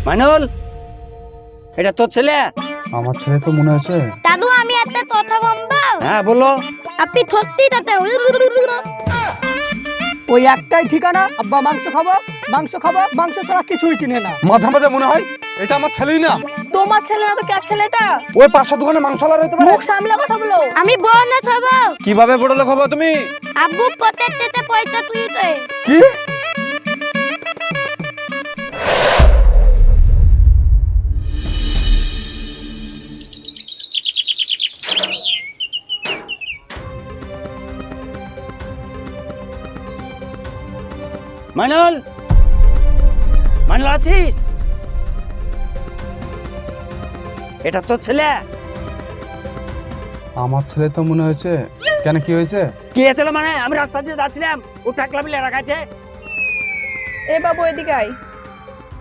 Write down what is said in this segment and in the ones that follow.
মাইনুল, এটা তোর ছেলে? আমার ছেলে তো মনে হচ্ছে। দাদু আমি একটা কথা বলবো? হ্যাঁ বলো। আপনি সত্যি তাতে ওই একটাই ঠিকানা, আব্বা মাংস খাবো মাংস খাবো, মাংস ছাড়া কিছুই চিনে না। মাঝে মাঝে মনে হয় এটা আমার ছেলেই না। তোমার ছেলে না তো কে ছেলেটা? ওই পাঁচশো দোকানে মাংসওয়ালা হতে পারে। মুখ সামলে কথা বলো। আমি বড় না হবো। কিভাবে বড় লোক হবো তুমি? আব্বু পকেটে পয়সা তুইতে। কি? মাইনুল, মাইনুল আছিস? এটা তোর ছেলে? আমার ছেলে তো মনে হয়েছে। কেন, কি হয়েছে? কি হয়েছিল মানে? আমি রাস্তা দিয়ে যাচ্ছিলাম, ও টাকলা বিলে রাখাছে। এ বাবু এদিকে আয়।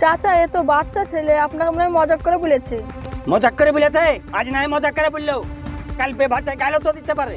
চাচা এ তো বাচ্চা ছেলে, আপনাকে মনে হয় মজাক করে বলেছে। মজাক করে বলেছে? আজ নাই মজাক করে বললো, কাল পে ভাষায় গাইলেও তো দিতে পারে।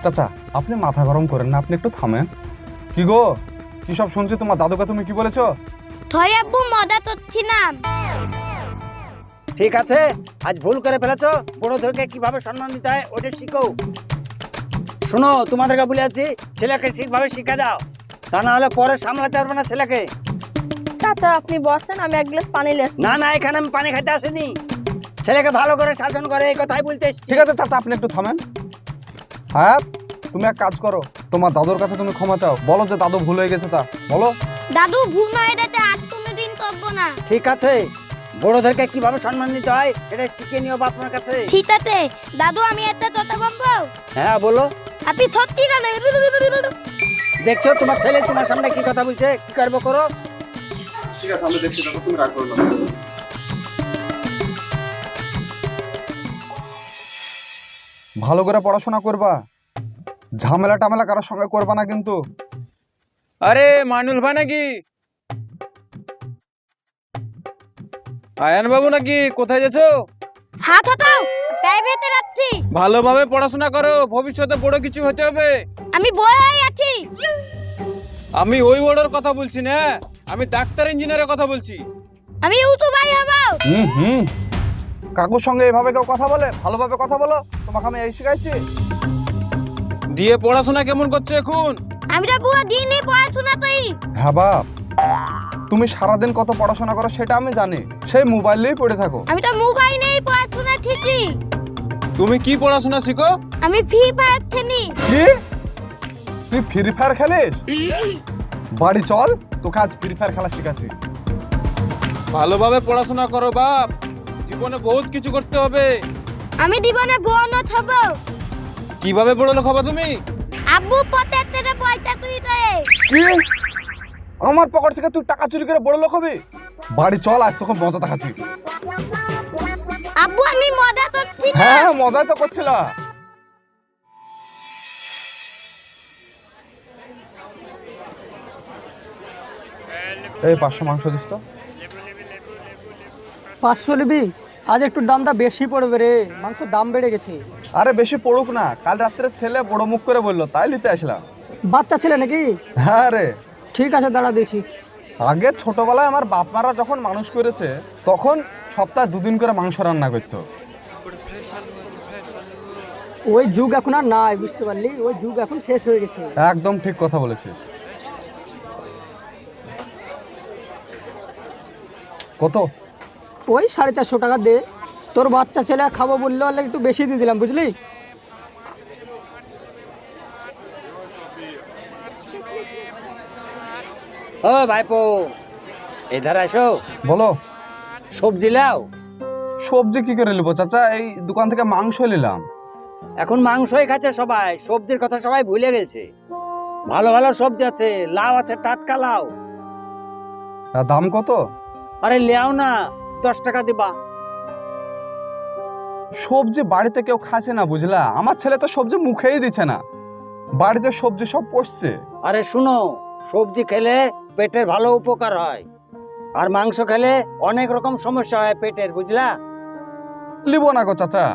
চাচা আপনি মাথা গরম করেন না, আপনি একটু থামেন। কি গো, কি সব শুনছি? তোমার দাদুকে তুমি কি বলেছো? থই আব্বু মজা করছি না। ঠিক আছে, আজ ভুল করে ফেলেছো। বড়দেরকে কিভাবে সম্মান দিতে হয় ওটা শিখো। শোনো, তোমাদেরকে বলে আছি, ছেলেকে ঠিকভাবে শিক্ষা দাও, তা না হলে পরে সামলাতে পারবে না ছেলেকে। চাচা আপনি বসেন, আমি এক গ্লাস পানি লেস। না না, এখানে আমি পানি খাইতে আসিনি। ছেলেকে ভালো করে শাসন করে এই কথাই বলতে এসেছি। ঠিক আছে চাচা, আপনি একটু থামেন। হ্যাঁ, তুমি এক কাজ করো, তোমার দাদুর কাছে তুমি ক্ষমা চাও, বলো যে দাদু ভুল হয়ে গেছে, তা বলো। দাদু ভুল হয়ে যেতে আর কোনোদিন করবো না। ঠিক আছে, বড়দেরকে কিভাবে সম্মান দিতে হয় এটা শিখে নিও বাপমার কাছে। ঠিক আছে দাদু, আমি একটা কথা বলবো? হ্যাঁ বলো। আপনি সত্যি না? দেখছো তোমার ছেলে তোমার সামনে কি কথা বলছে, কি করবো করো। ঠিক আছে, আমি দেখছি, দাদা তুমি রাগ করো না। ভালো করে পড়াশোনা করবা, ঝামেলা টামেলা কারোর সঙ্গে করবা না কিন্তু। আরে মাইনুল ভাই নাকি? আয়ান বাবু নাকি? কোথায় যাচ্ছো? হাত হটাও, প্রাইভেটে যাচ্ছি। ভালোভাবে পড়াশোনা করো, ভবিষ্যতে বড় কিছু হতে হবে। আমি বই আছি। আমি ওই বড়র কথা বলছি না, আমি ডাক্তার ইঞ্জিনিয়ারের কথা বলছি। আমি ইউটিউবার হব। হুম, কাকুর সঙ্গে এভাবে কেউ কথা বলে? ভালোভাবে কথা বলো, তোমাকে আমি এই শিখাইছি। দিয়ে পড়াশোনা কেমন করছো এখন? আমি তো পুরো দিনই পড়াশোনা করি। হ্যাঁ বাপ, তুমি সারাদিন কত পড়াশোনা করো সেটা আমি জানি, সেই মোবাইলেই পড়ে থাকো। আমি তো মোবাইলেই পড়াশোনা শিখি। তুমি কি পড়াশোনা শিখো? আমি ফ্রি ফায়ার খেলি। কি? তুই ফ্রি ফায়ার খেলিস? বাড়ি চল, তোকে আজ ফ্রি ফায়ার খেলা শিখাচ্ছি। ভালোভাবে পড়াশোনা করো বাপ, জীবনে বহুত কিছু করতে হবে। আমি জীবনে বড় হব। কিভাবে বড় লোক হবে তুমি? আব্বু পকেটে পয়সা তুই দে। কি? আমার পকেট থেকে তুই টাকা চুরি করে বড় লোক হবি? বাড়ি চল, আজ তোকে মজা দেখাচ্ছি। আব্বু আমি মজা করছি না। হ্যাঁ, মজাই তো করছিল। এই 500 মাংস দিস তো। 500 নিবি? আজ একটু দামটা বেশি পড়বে রে, মাংসের দাম বেড়ে গেছে। আরে বেশি পড়ুক না, কাল রাত্রে ছেলে বড় মুখ করে বললো, তাই নিতে আসলাম। বাচ্চা ছেলে নাকি? হ্যাঁ রে। ঠিক আছে দাঁড়া দিয়েছি। আগে ছোটবেলায় আমার বাপ মারা যখন মানুষ করেছে, তখন সপ্তাহে 2 দিন করে মাংস রান্না করতো। ওই যুগ এখন আর নাই, বুঝতে পারলি? ওই যুগ এখন শেষ হয়ে গেছে। একদম ঠিক কথা বলেছিস। কত? ওই 450 টাকা দে। তোর বাচ্চা ছেলে খাবো বললে হলে একটু বেশি দিয়ে দিলাম, বুঝলি? ও ভাইপো, এধার আসো। বলো। সবজি লাও। সবজি কি করে নেবো চাচা? এই দোকান থেকে মাংস নিলাম। এখন মাংসই খাচ্ছে সবাই, সবজির কথা সবাই ভুলে গেছে। ভালো ভালো সবজি আছে, লাউ আছে, টাটকা লাউ। আর দাম কত? আরে লেও না, 10 টাকা দিবা। সবজি বাড়িতে কেউ খাচ্ছে না, বুঝলা? আমার ছেলে তো সবজি মুখেই দিচ্ছে না, বাড়িতে সবজি সব পচছে। আরে শুনো, সবজি খেলে পেটের ভালো উপকার হয়, আর মাংস খেলে অনেক রকম সমস্যা হয় পেটের, বুঝলা? লিবো না গো চাচা।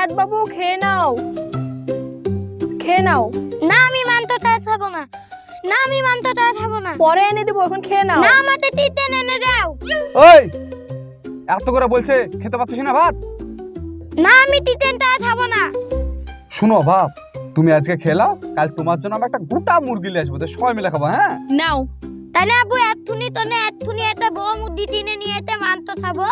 হায়াত বাবু খেয়ে নাও, খেয়ে নাও। না আমি মাংসটা খাবো না, না আমি মাংসটা খাবো না। পরে এনে দেবো, এখন খেয়ে নাও। না আমাকে চিকেন এনে দাও। ওই এত করে বলছে, খেতে পাচ্ছিস না ভাত? না আমি চিকেনটা খাবো না। শুনো বাপ, তুমি আজকে খেলাও, কাল তোমার জন্য আমি একটা গোটা মুরগি নিয়ে আসবো, সবাই মিলে খাবো। হ্যাঁ নাও। তাহলে আব্বু এক্ষুনি একটা বড় মুরগি কিনে নিয়ে এসে মাংস খাবো।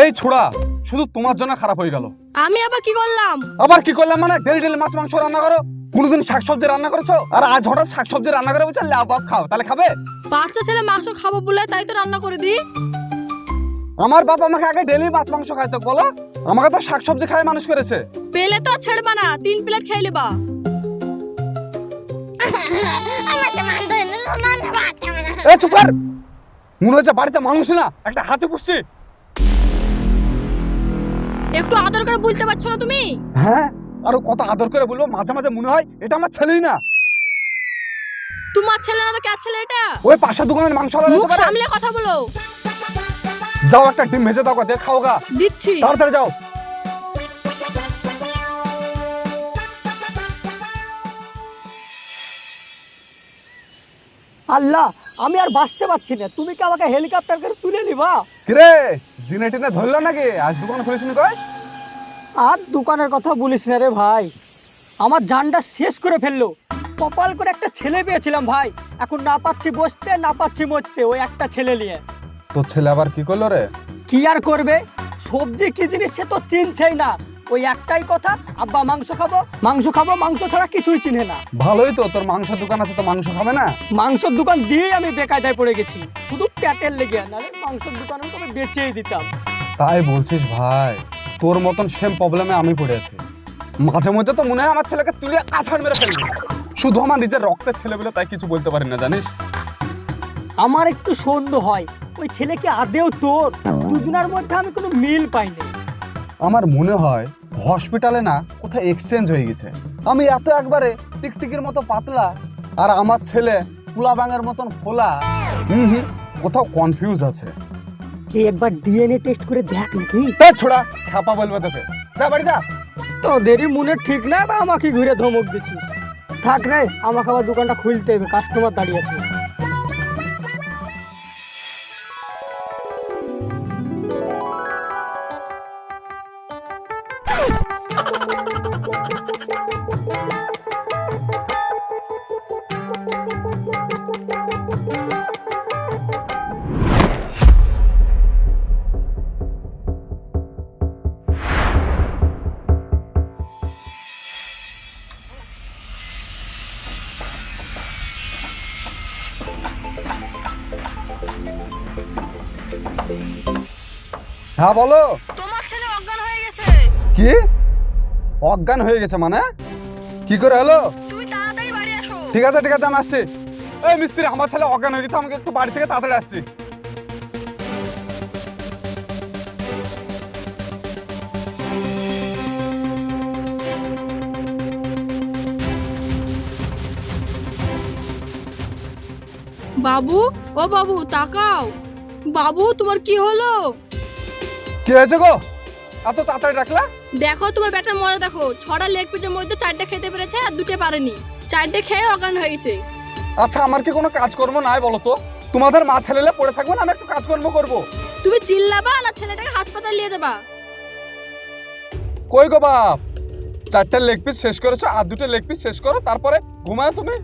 এই ছোড়া, শুধু তোমার জন্য খারাপ হয়ে গেল। আমি আবার কি করলাম? আবার কি করলাম মানে? ডেলি ডেলি মাছ মাংস রান্না করো, কোনোদিন শাকসবজি রান্না করেছো? আর আজ হঠাৎ শাকসবজি রান্না করে বলছে লাভ বাপ খাও, তাহলে খাবে? বাচ্চা ছেলে মাংস খাবো বলে তাই তো রান্না করে দিই। আমার বাপ আমাকে আগে ডেলি মাছ মাংস খাইতো, বলো? আমাকে তো শাকসবজি খাই মানুষ করেছে। পেলে তো ছেড়বা না, 3 প্লেট খেয়ে নেবা। আমাকে মাংস এনে দাও, না না ভাত খাবো না। এ চুপ কর, মনে হচ্ছে বাড়িতে মানুষ না, একটা হাতে পুষছি। একটু আদর করে বলতে পারছো না তুমি? হ্যাঁ, আরো কত আদর করে বলবো, মাঝে মাঝে মনে হয় এটা আমার ছেলেই না। তোমার ছেলে না তো কার ছেলে এটা? ওই পাশের দোকানের মাংস মুখ সামলে কথা বলো। যাও একটা ডিম ভেজে দাও, দিয়ে খাও গা। দিচ্ছি। তাড়াতাড়ি যাও। আল্লাহ, আমি আর বাঁচতে পারছি না, তুমি কি আমাকে হেলিকপ্টার করে তুলে নিবা? কিরে, জিনে টিনে ধরলো নাকি? আজ দোকান খুলেছিস কয়? আর দোকানের কথা বলিস না রে ভাই, আমার জানটা শেষ করে ফেললো। কপাল করে একটা ছেলে পেয়েছিলাম ভাই, এখন না পাচ্ছি বসতে, না পাচ্ছি মরতে, ওই একটা ছেলে নিয়ে। তোর ছেলে আবার কি করলো রে? কি আর করবে, সবজি কি জিনিস সে তো চিনছেই না। ওই একটাই কথা, আব্বা মাংস খাবো, মাংস খাবো, মাংস ছাড়া কিছুই চিনে না। ভালোই তো, তোর মাংস দোকান আছে, তো মাংস খাবে না? মাংসের দোকান দিয়েই আমি বেকায়দায় পড়ে গেছি, শুধু পেটের লেগে। নাহলে মাংসের দোকানে তো আমি বেচেই দিতাম। তাই বলছিস ভাই? তোর মতন সেম প্রবলেমে আমি পড়ে আছি। মাঝে মধ্যে তো মনে হয় আমার ছেলেকে তুলে আছাড় মেরে ফেলবি। শুধু আমার নিজের রক্তের ছেলে বলে তাই কিছু বলতে পারি না, জানিস? আমার একটু সন্দেহ হয়, ওই ছেলে কি আদেও তোর? দুজনের মধ্যে আমি কোনো মিল পাইনি। আমার মনে হয় হসপিটালে না কোথায় এক্সচেঞ্জ হয়ে গেছে। আমি এত একবারে টিকটিকির মতো পাতলা, আর আমার ছেলে পুলা বাঙের মতন ফোলা। কোথাও কনফিউজ আছে। এই একবার ডিএনএ টেস্ট করে দেখ নাকি। তাই ছোড়া, খাপা বলবে তোকে। যা বাড়ি যা। তোদেরই মনে ঠিক না, বা আমাকে ঘুরে ধমক দিচ্ছিস? থাক রে, আমাকে আবার দোকানটা খুলতে হবে, কাস্টমার দাঁড়িয়ে আছে। হ্যাঁ বলো। তোমার ছেলে অজ্ঞান হয়ে গেছে। কি অজ্ঞান হয়ে গেছে মানে? কি করে হলো? তুমি তাড়াতাড়ি বাড়ি আসো। ঠিক আছে ঠিক আছে, আমি আসছি। এই মিস্ত্রি, আমার ছেলে অজ্ঞান হয়ে গেছে, আমাকে একটু বাড়ি থেকে তাড়াতাড়ি আসছি। বাবু, ও বাবু তাকাও। বাবু তোমার কি হলো? কি হয়েছে গো, এত তাড়াতাড়ি ডাকলা? দেখো তোমার ব্যাটার মজা দেখো, 6টা লেগ পিসের মধ্যে 4টে খেতে পেরেছে আর 2টে পারেনি। 4টে খেয়ে অজ্ঞান হয়ে গেছে। আচ্ছা, আমার কি কোনো কাজকর্ম নাই বলো তো? তোমাদের মা ছেলেলে পড়ে থাকবো না, আমি একটু কাজকর্ম করবো। তুমি চিল্লাবা না ছেলেটাকে হাসপাতাল নিয়ে যাবা? কই গো বাপ, 4টে লেগ পিস শেষ করেছো, আর 2টে লেগ পিস শেষ করো, তারপরে ঘুমায় তুমি।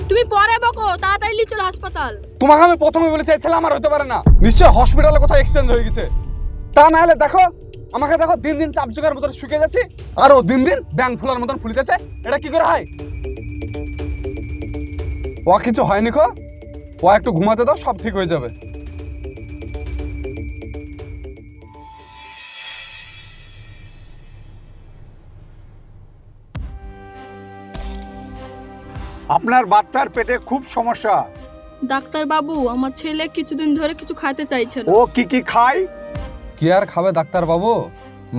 তুমি পরে বকো, তাড়াতাড়ি নিয়ে চলো হাসপাতাল। তোমাকে আমি প্রথমে বলেছি এই ছেলে আমার হতে পারে না। নিশ্চয় হসপিটালে কোথাও এক্সচেঞ্জ হয়ে গেছে। তা না হলে দেখো আমাকে, দেখো দিন দিন চাপ জোগার মতন শুকিয়ে যাচ্ছে, আর ও দিন দিন ব্যাং ফুলার মতন ফুলে যাচ্ছে। এটা কি করে হয়? ও কিছু হয়নি খো, ও একটু ঘুমাতে দাও, সব ঠিক হয়ে যাবে। আপনার বাচ্চার পেটে খুব সমস্যা। ডাক্তার বাবু, আমার ছেলে কিছুদিন ধরে কিছু খেতে চাইছে না। ও কি কি খায়? কি আর খাবে ডাক্তার বাবু?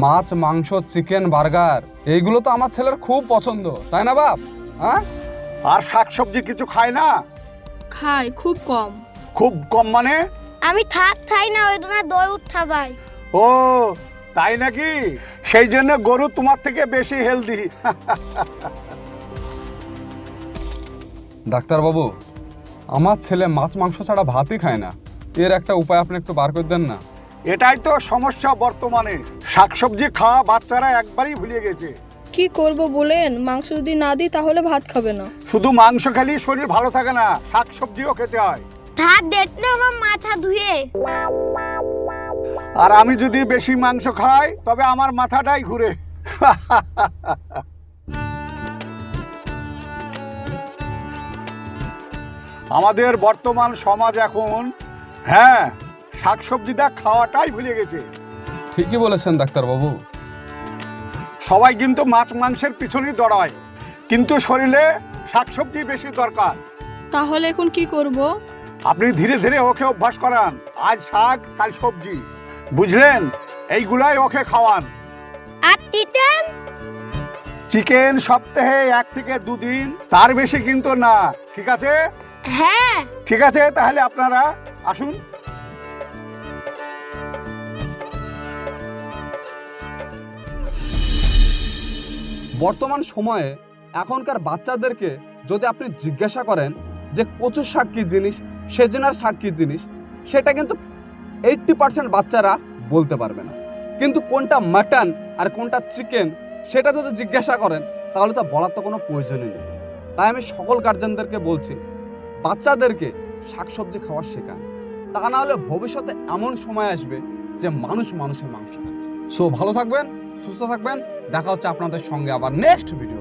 মাছ, মাংস, চিকেন, বার্গার, এইগুলো তো আমার ছেলের খুব পছন্দ, তাই না বাপ? হ্যাঁ, আর শাকসবজি কিছু খায় না? খায়, খুব কম। খুব কম মানে? আমি থাক খাই না, ওই দোকানে দই উঠা ভাই। ও তাই নাকি? সেই জন্য গরু তোমার থেকে বেশি হেলদি। ডাক্তারবাবু, আমার ছেলে মাছ মাংস ছাড়া ভাতই খায় না, এর একটা উপায় আপনি একটু বার করে দেন না? এটাই তো সমস্যা বর্তমানে, শাকসবজি খাওয়া বাচ্চারা একবারই ভুলে গেছে। কি করব বলেন, মাংস যদি না দিই তাহলে ভাত খাবে না। শুধু মাংস খেলেই শরীর ভালো থাকে না, শাকসবজিও খেতে হয়। ভাত দেখলে আমার মাথা ধুয়ে। আর আমি যদি বেশি মাংস খাই তবে আমার মাথাটাই ঘুরে। আমাদের বর্তমান সমাজ এখন শাকসবজিটা খাওয়াটাই ভুলে গেছে। ঠিকই বলেছেন ডাক্তারবাবু। সবাই কিন্তু মাছ মাংসের পিছনেই দৌড়ায়, কিন্তু শরীরে শাকসবজি বেশি দরকার। তাহলে এখন কি করব? আপনি ধীরে ধীরে ওকে অভ্যাস করান, আজ শাক কাল সবজি, বুঝলেন? এইগুলাই ওকে খাওয়ান। আর চিকেন? চিকেন সপ্তাহে 1 থেকে 2 দিন, তার বেশি কিন্তু না, ঠিক আছে? হ্যাঁ। ঠিক আছে, তাহলে আপনারা আসুন। বর্তমান সময়ে এখনকার বাচ্চাদেরকে যদি আপনি জিজ্ঞাসা করেন যে কচুর শাক কী জিনিস, সেজনার শাক কী জিনিস, সেটা কিন্তু 80% বাচ্চারা বলতে পারবে না। কিন্তু কোনটা মাটন আর কোনটা চিকেন সেটা যদি জিজ্ঞাসা করেন তাহলে তো বলার তো কোনো প্রয়োজনই নেই। তাই আমি সকল গার্জেনদেরকে বলছি, বাচ্চাদেরকে শাকসবজি খাওয়া শেখান, তা না হলে ভবিষ্যতে এমন সময় আসবে যে মানুষ মানুষের মাংস খাচ্ছে। সো ভালো থাকবেন, সুস্থ থাকবেন, দেখা হচ্ছে আপনাদের সঙ্গে আবার নেক্সট ভিডিও।